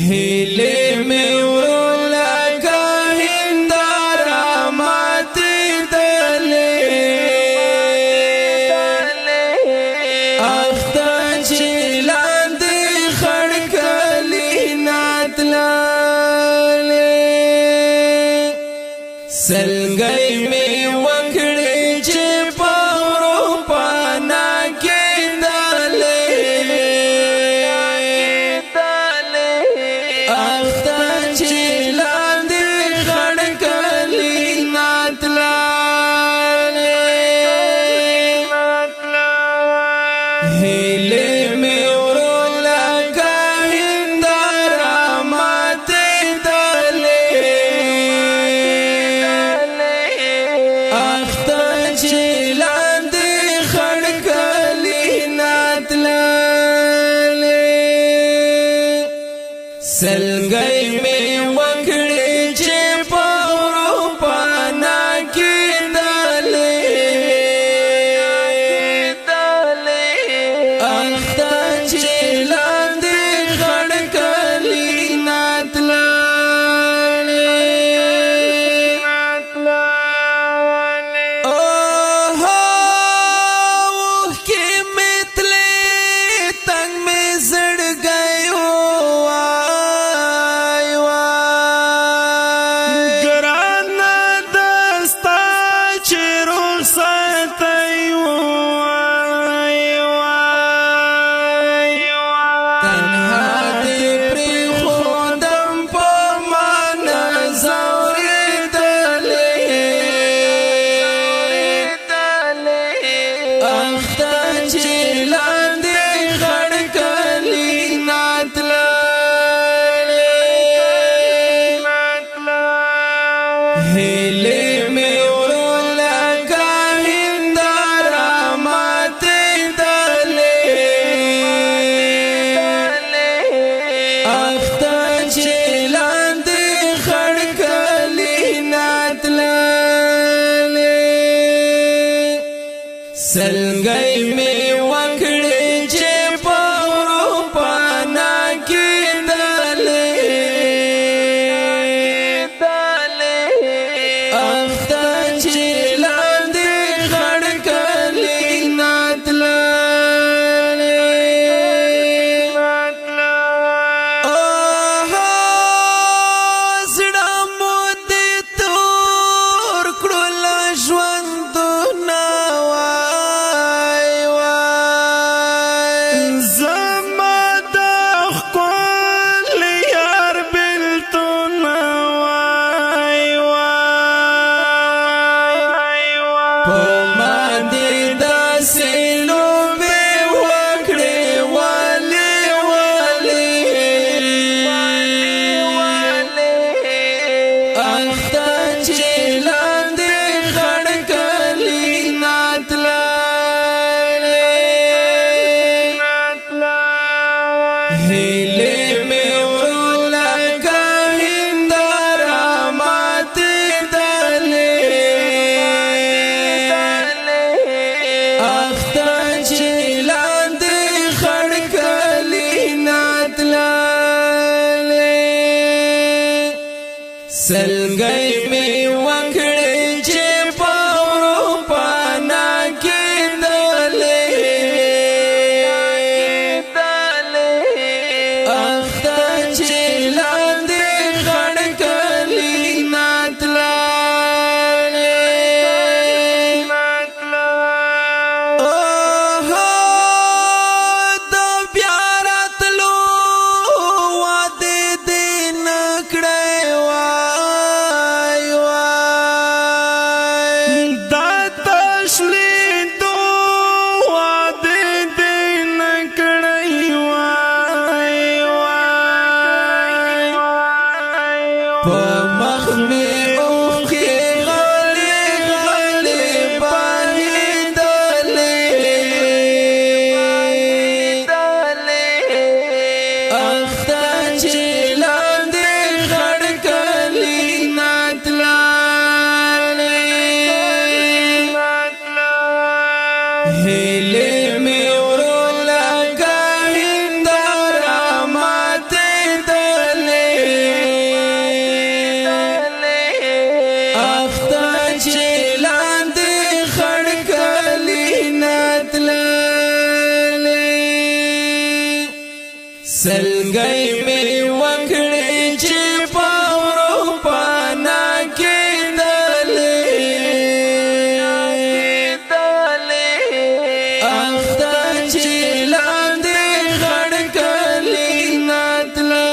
هیلې مې ورلکه هنداره ماتې دلې اخته چې لاندې خړ کلي ناتللې سلګۍ مې وکړې چې په اروپا کې هیلې مې ورلکه هنداره ماتې دلې اخته چې لاندې خړ کلي ناتللې سلګۍ مې وکړې چې په اروپا کې هیلې مې ورلکه هنداره ماتې دلې اخته چې لاندې خړ کلي ناتللې سلګۍ مې وکړې چې په اروپا کې هیلې مې ورلکه هنداره ماتې دلې اخته چې لاندې خړ کلي ناتللې سلګۍ مې وکړې چې په اروپا کې مخ می اوخی غلی غلی بانی دلی اخته چې لاندې خړ کلي ناتللې هیلې مې ورلکه هنداره ماتې دلې سلګي می وکړې چې پاورو پانا کې دلې اخته چې لاندې غړ کلی ناتله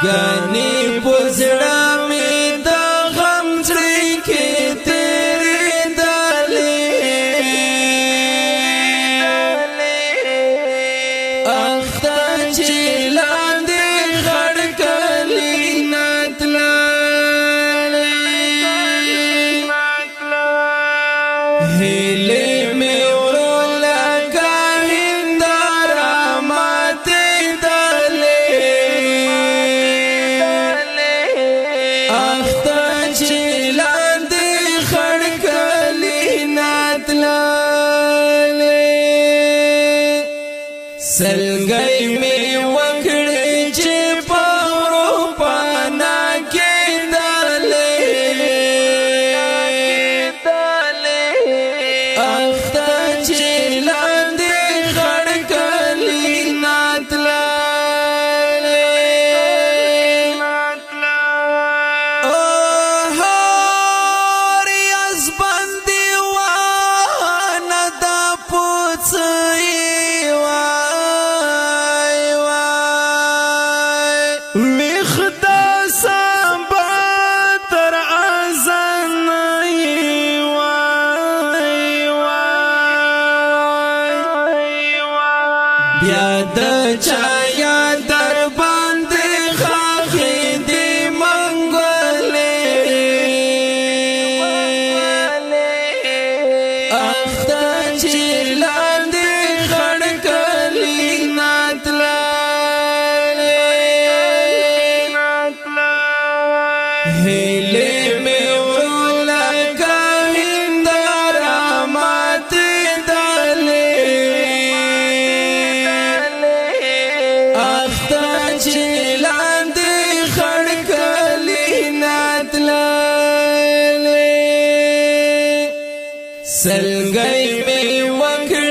گانی پزړه می د غم ځړې کې تیرې دلې اخته چې لاندې غړ کلی ناتله هیلې مې ورو لکه هنداره ماتې سلګي می وکړې چې پاورو پانا کې دلې اخته چې لاندې غړ کلی ناتله بیا د چایا در باندې خاخې دی منګولې اخته چې لاندې غړ کلی ناتله هیلې مې ورو لکه هنداره ماتې سلګي می وکړې